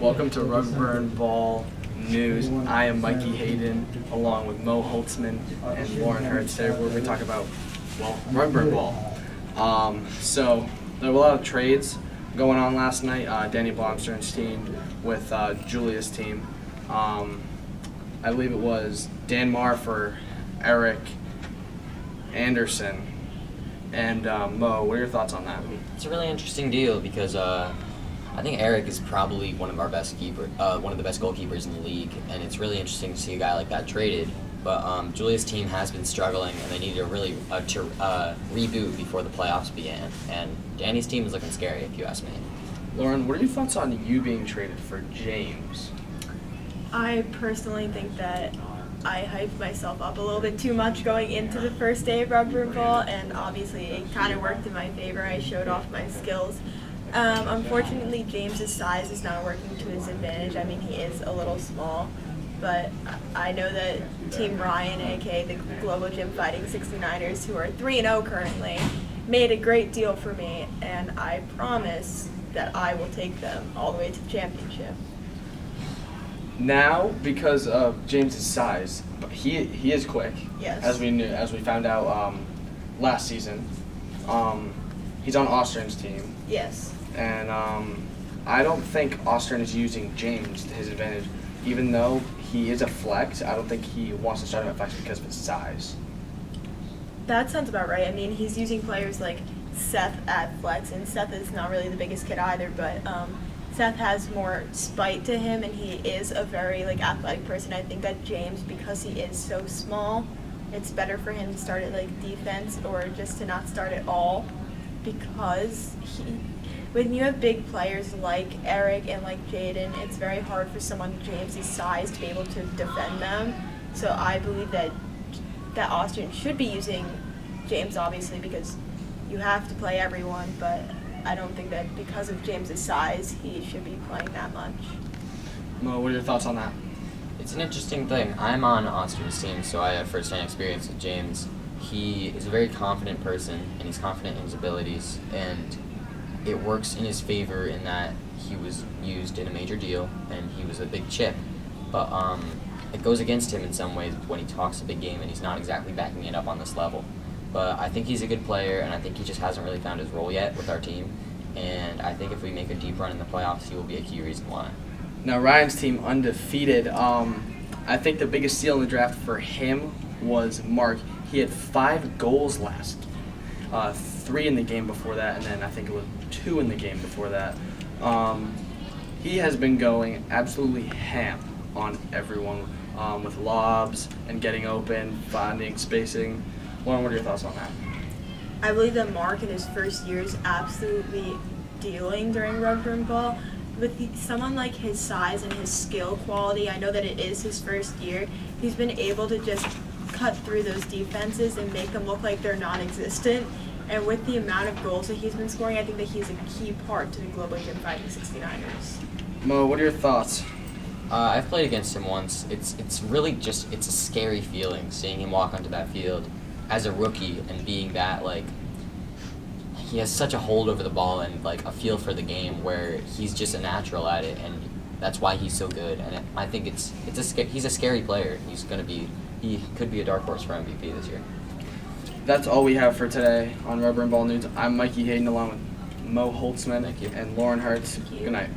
Welcome to Rugby and Ball News. I am Mikey Hayden, along with Mo Holtzman and Lauren Hertz. Today we're going to talk about, Rugby and Ball. So there were a lot of trades going on last night. Danny Blomstern's team with Julia's team. I believe it was Dan Marr for Eric Anderson. And Mo, what are your thoughts on that? It's a really interesting deal because I think Eric is probably one of our best one of the best goalkeepers in the league, and it's really interesting to see a guy like that traded. But Julia's team has been struggling, and they need to really reboot before the playoffs began. And Danny's team is looking scary, if you ask me. Lauren, what are your thoughts on you being traded for James? I personally think that I hyped myself up a little bit too much going into the first day of Rugby Ball, and obviously it kind of worked in my favor. I showed off my skills. Unfortunately, James's size is not working to his advantage. I mean, he is a little small, but I know that Team Ryan, aka the Global Gym Fighting 69ers, who are 3-0 currently, made a great deal for me, and I promise that I will take them all the way to the championship. Now, because of James's size, he is quick. Yes. As we found out last season. He's on Ostern's team. Yes. And I don't think Ostern is using James to his advantage. Even though he is a flex, I don't think he wants to start him at flex because of his size. That sounds about right. I mean, he's using players like Seth at flex, and Seth is not really the biggest kid either, but Seth has more spite to him, and he is a very athletic person. I think that James, because he is so small, it's better for him to start at defense or just to not start at all, because when you have big players like Eric and like Jaden, it's very hard for someone James's size to be able to defend them. So I believe that Austin should be using James, obviously, because you have to play everyone, but I don't think that because of James's size, he should be playing that much. Mo, what are your thoughts on that? It's an interesting thing. I'm on Ostern's team, so I have first-hand experience with James. He is a very confident person, and he's confident in his abilities, and it works in his favor in that he was used in a major deal, and he was a big chip. But it goes against him in some ways when he talks a big game, and he's not exactly backing it up on this level. But I think he's a good player, and I think he just hasn't really found his role yet with our team. And I think if we make a deep run in the playoffs, he will be a key reason why. Now, Ryan's team undefeated. I think the biggest steal in the draft for him was Mark. He had 5 goals last game. 3 in the game before that, and then I think it was 2 in the game before that. He has been going absolutely ham on everyone with lobs and getting open, finding spacing. Lauren, what are your thoughts on that? I believe that Mark in his first year is absolutely dealing during Rugby Ball. With someone like his size and his skill quality, I know that it is his first year, he's been able to just cut through those defenses and make them look like they're non-existent. And with the amount of goals that he's been scoring, I think that he's a key part to the Global Gym Fighting 69ers. Mo, what are your thoughts? I've played against him once. It's really just, it's a scary feeling seeing him walk onto that field as a rookie and being that, he has such a hold over the ball and a feel for the game where he's just a natural at it, and that's why he's so good. And I think he's a scary player. He could be a dark horse for MVP this year. That's all we have for today on Rubber and Ball News. I'm Mikey Hayden along with Mo Holtzman and Lauren Hertz. Good night.